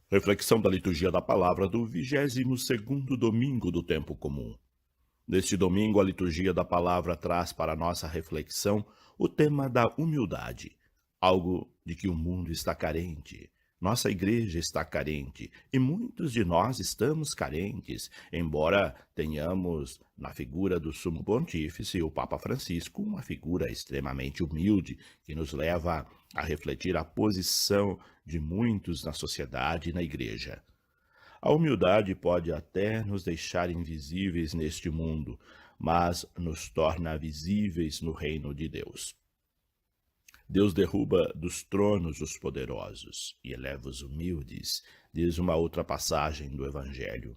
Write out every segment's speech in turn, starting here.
Reflexão da liturgia da palavra do 22º domingo do tempo comum. Neste domingo, a liturgia da palavra traz para nossa reflexão o tema da humildade, algo de que o mundo está carente. Nossa igreja está carente e muitos de nós estamos carentes, embora tenhamos na figura do Sumo Pontífice, o Papa Francisco, uma figura extremamente humilde que nos leva a refletir a posição de muitos na sociedade e na igreja. A humildade pode até nos deixar invisíveis neste mundo, mas nos torna visíveis no reino de Deus. Deus derruba dos tronos os poderosos e eleva os humildes, diz uma outra passagem do Evangelho.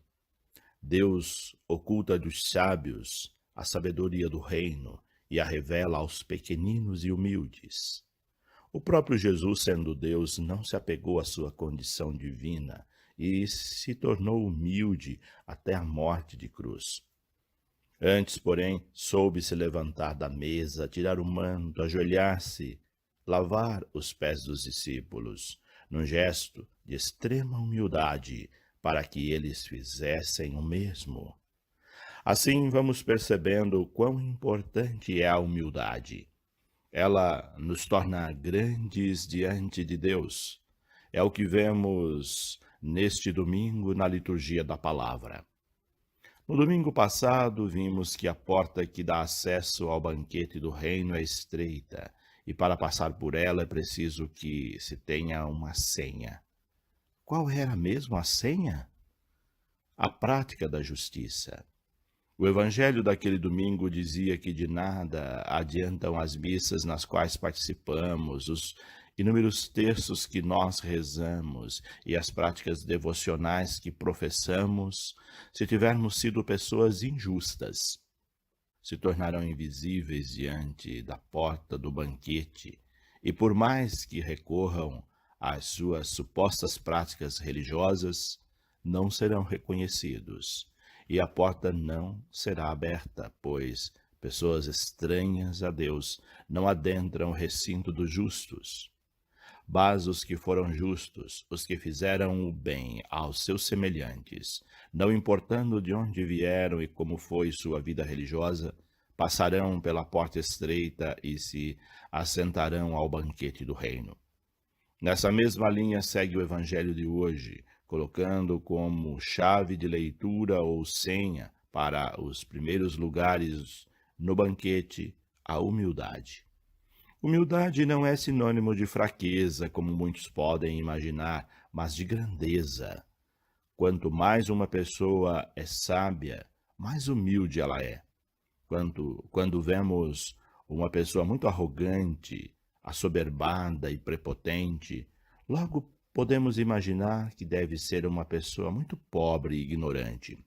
Deus oculta dos sábios a sabedoria do reino e a revela aos pequeninos e humildes. O próprio Jesus, sendo Deus, não se apegou à sua condição divina e se tornou humilde até a morte de cruz. Antes, porém, soube se levantar da mesa, tirar o manto, ajoelhar-se, lavar os pés dos discípulos, num gesto de extrema humildade, para que eles fizessem o mesmo. Assim, vamos percebendo o quão importante é a humildade. Ela nos torna grandes diante de Deus. É o que vemos neste domingo na liturgia da palavra. No domingo passado, vimos que a porta que dá acesso ao banquete do reino é estreita, e para passar por ela é preciso que se tenha uma senha. Qual era mesmo a senha? A prática da justiça. O evangelho daquele domingo dizia que de nada adiantam as missas nas quais participamos, os inúmeros terços que nós rezamos e as práticas devocionais que professamos, se tivermos sido pessoas injustas. Se tornarão invisíveis diante da porta do banquete, e por mais que recorram às suas supostas práticas religiosas, não serão reconhecidos e a porta não será aberta, pois pessoas estranhas a Deus não adentram o recinto dos justos. Mas os que foram justos, os que fizeram o bem aos seus semelhantes, não importando de onde vieram e como foi sua vida religiosa, passarão pela porta estreita e se assentarão ao banquete do reino. Nessa mesma linha segue o evangelho de hoje, colocando como chave de leitura ou senha para os primeiros lugares no banquete a humildade. Humildade não é sinônimo de fraqueza, como muitos podem imaginar, mas de grandeza. Quanto mais uma pessoa é sábia, mais humilde ela é. Quando vemos uma pessoa muito arrogante, assoberbada e prepotente, logo podemos imaginar que deve ser uma pessoa muito pobre e ignorante.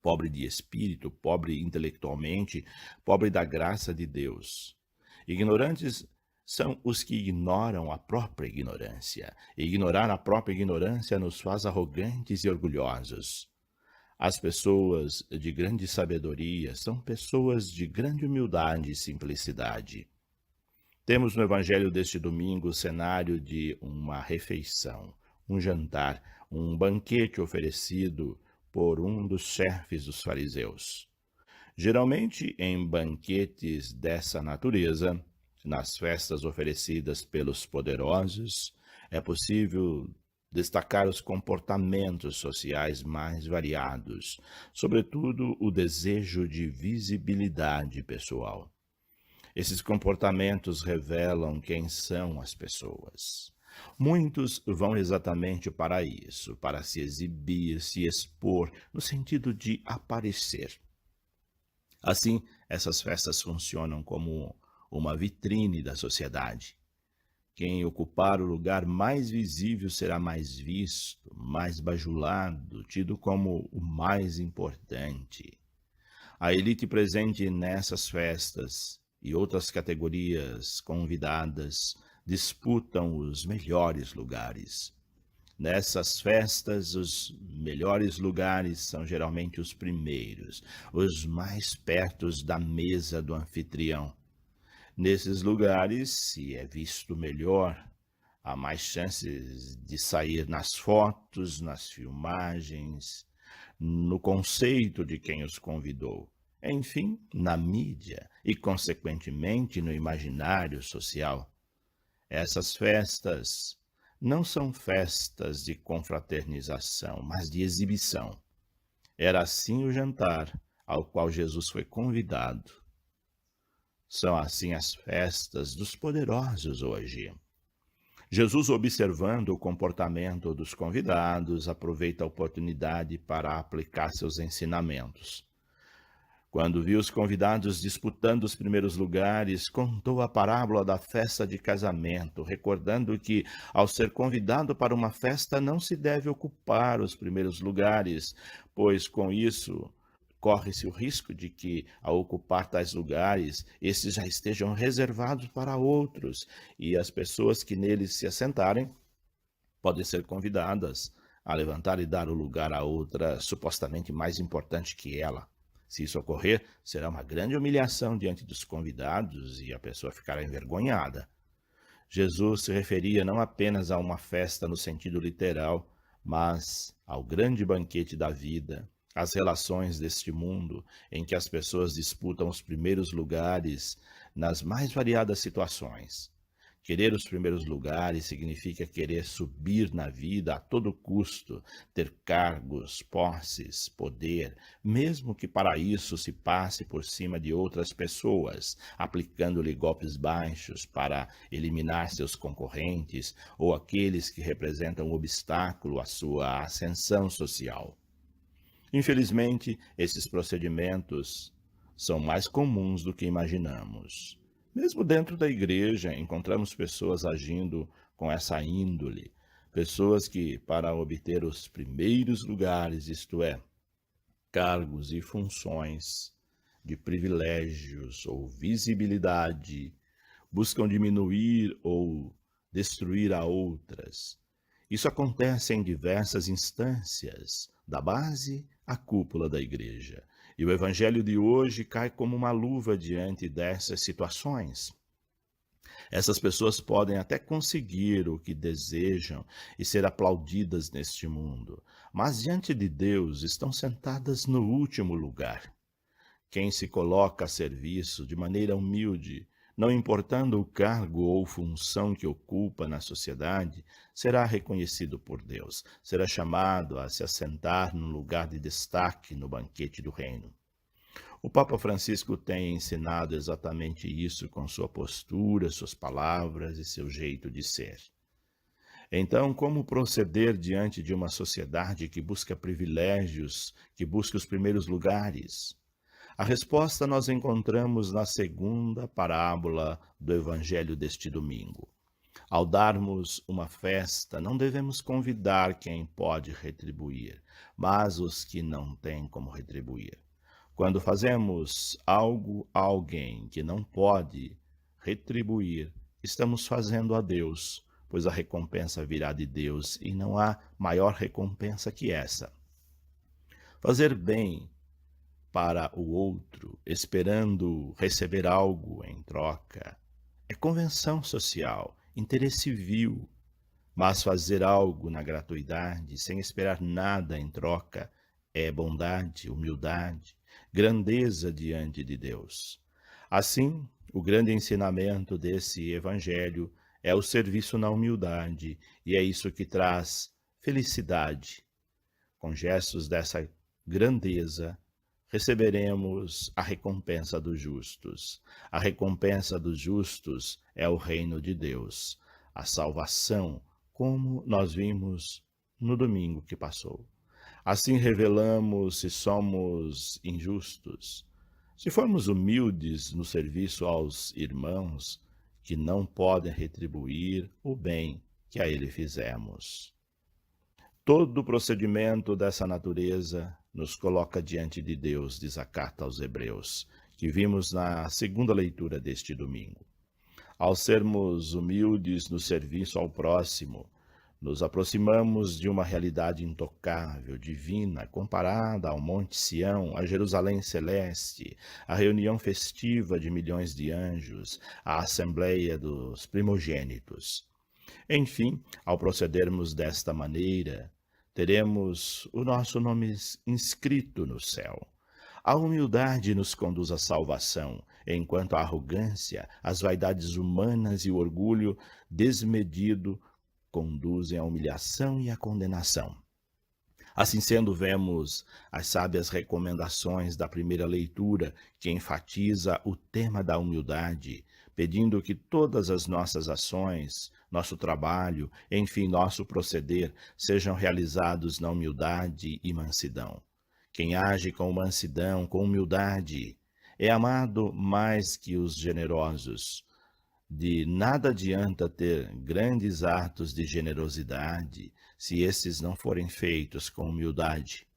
Pobre de espírito, pobre intelectualmente, pobre da graça de Deus. Ignorantes são os que ignoram a própria ignorância. E ignorar a própria ignorância nos faz arrogantes e orgulhosos. As pessoas de grande sabedoria são pessoas de grande humildade e simplicidade. Temos no evangelho deste domingo o cenário de uma refeição, um jantar, um banquete oferecido por um dos chefes dos fariseus. Geralmente, em banquetes dessa natureza, nas festas oferecidas pelos poderosos, é possível destacar os comportamentos sociais mais variados, sobretudo o desejo de visibilidade pessoal. Esses comportamentos revelam quem são as pessoas. Muitos vão exatamente para isso, para se exibir, se expor, no sentido de aparecer. Assim, essas festas funcionam como uma vitrine da sociedade. Quem ocupar o lugar mais visível será mais visto, mais bajulado, tido como o mais importante. A elite presente nessas festas e outras categorias convidadas disputam os melhores lugares. Nessas festas, os melhores lugares são geralmente os primeiros, os mais perto da mesa do anfitrião. Nesses lugares se é visto melhor, há mais chances de sair nas fotos, nas filmagens, no conceito de quem os convidou, enfim, na mídia e, consequentemente, no imaginário social. Essas festas não são festas de confraternização, mas de exibição. Era assim o jantar ao qual Jesus foi convidado. São assim as festas dos poderosos hoje. Jesus, observando o comportamento dos convidados, aproveita a oportunidade para aplicar seus ensinamentos. Quando viu os convidados disputando os primeiros lugares, contou a parábola da festa de casamento, recordando que, ao ser convidado para uma festa, não se deve ocupar os primeiros lugares, pois com isso corre-se o risco de que, ao ocupar tais lugares, esses já estejam reservados para outros, e as pessoas que neles se assentarem podem ser convidadas a levantar e dar o lugar a outra supostamente mais importante que ela. Se isso ocorrer, será uma grande humilhação diante dos convidados e a pessoa ficará envergonhada. Jesus se referia não apenas a uma festa no sentido literal, mas ao grande banquete da vida, às relações deste mundo, em que as pessoas disputam os primeiros lugares nas mais variadas situações. Querer os primeiros lugares significa querer subir na vida a todo custo, ter cargos, posses, poder, mesmo que para isso se passe por cima de outras pessoas, aplicando-lhe golpes baixos para eliminar seus concorrentes ou aqueles que representam um obstáculo à sua ascensão social. Infelizmente, esses procedimentos são mais comuns do que imaginamos. Mesmo dentro da igreja, encontramos pessoas agindo com essa índole, pessoas que, para obter os primeiros lugares, isto é, cargos e funções de privilégios ou visibilidade, buscam diminuir ou destruir a outras. Isso acontece em diversas instâncias, da base à cúpula da igreja. E o evangelho de hoje cai como uma luva diante dessas situações. Essas pessoas podem até conseguir o que desejam e ser aplaudidas neste mundo, mas diante de Deus estão sentadas no último lugar. Quem se coloca a serviço de maneira humilde, não importando o cargo ou função que ocupa na sociedade, será reconhecido por Deus, será chamado a se assentar num lugar de destaque no banquete do reino. O Papa Francisco tem ensinado exatamente isso com sua postura, suas palavras e seu jeito de ser. Então, como proceder diante de uma sociedade que busca privilégios, que busca os primeiros lugares? A resposta nós encontramos na segunda parábola do Evangelho deste domingo. Ao darmos uma festa, não devemos convidar quem pode retribuir, mas os que não têm como retribuir. Quando fazemos algo a alguém que não pode retribuir, estamos fazendo a Deus, pois a recompensa virá de Deus e não há maior recompensa que essa. Fazer bem para o outro, esperando receber algo em troca, é convenção social, interesse vil, mas fazer algo na gratuidade, sem esperar nada em troca, é bondade, humildade, grandeza diante de Deus. Assim, o grande ensinamento desse evangelho é o serviço na humildade, e é isso que traz felicidade. Com gestos dessa grandeza, receberemos a recompensa dos justos. A recompensa dos justos é o reino de Deus, a salvação, como nós vimos no domingo que passou. Assim revelamos se somos injustos, se formos humildes no serviço aos irmãos que não podem retribuir o bem que a ele fizemos. Todo procedimento dessa natureza nos coloca diante de Deus, diz a carta aos Hebreus, que vimos na segunda leitura deste domingo. Ao sermos humildes no serviço ao próximo, nos aproximamos de uma realidade intocável, divina, comparada ao Monte Sião, a Jerusalém celeste, a reunião festiva de milhões de anjos, a assembleia dos primogênitos. Enfim, ao procedermos desta maneira, teremos o nosso nome inscrito no céu. A humildade nos conduz à salvação, enquanto a arrogância, as vaidades humanas e o orgulho desmedido conduzem à humilhação e à condenação. Assim sendo, vemos as sábias recomendações da primeira leitura, que enfatiza o tema da humildade, pedindo que todas as nossas ações, nosso trabalho, enfim, nosso proceder, sejam realizados na humildade e mansidão. Quem age com mansidão, com humildade, é amado mais que os generosos. De nada adianta ter grandes atos de generosidade se esses não forem feitos com humildade.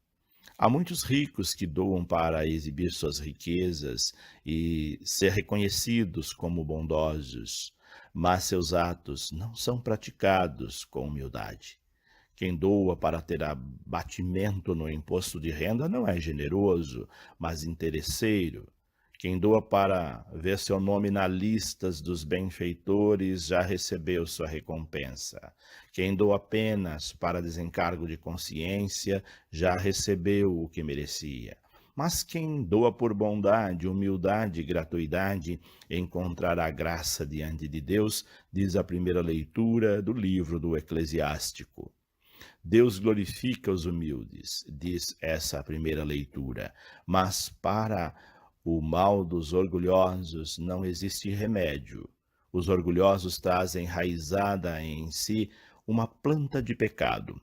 Há muitos ricos que doam para exibir suas riquezas e ser reconhecidos como bondosos, mas seus atos não são praticados com humildade. Quem doa para ter abatimento no imposto de renda não é generoso, mas interesseiro. Quem doa para ver seu nome na listas dos benfeitores já recebeu sua recompensa. Quem doa apenas para desencargo de consciência já recebeu o que merecia. Mas quem doa por bondade, humildade e gratuidade encontrará graça diante de Deus, diz a primeira leitura do livro do Eclesiástico. Deus glorifica os humildes, diz essa primeira leitura, mas para o mal dos orgulhosos não existe remédio. Os orgulhosos trazem enraizada em si uma planta de pecado.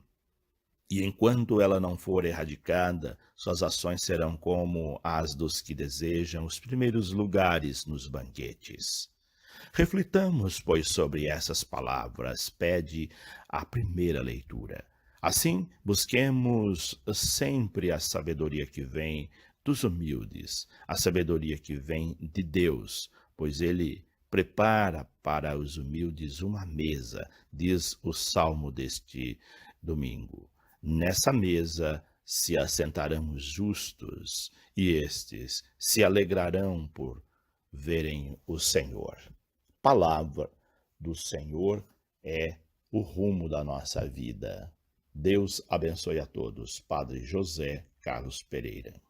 E enquanto ela não for erradicada, suas ações serão como as dos que desejam os primeiros lugares nos banquetes. Reflitamos, pois, sobre essas palavras, pede a primeira leitura. Assim, busquemos sempre a sabedoria que vem dos humildes, a sabedoria que vem de Deus, pois Ele prepara para os humildes uma mesa, diz o salmo deste domingo. Nessa mesa se assentarão os justos, e estes se alegrarão por verem o Senhor. Palavra do Senhor é o rumo da nossa vida. Deus abençoe a todos. Padre José Carlos Pereira.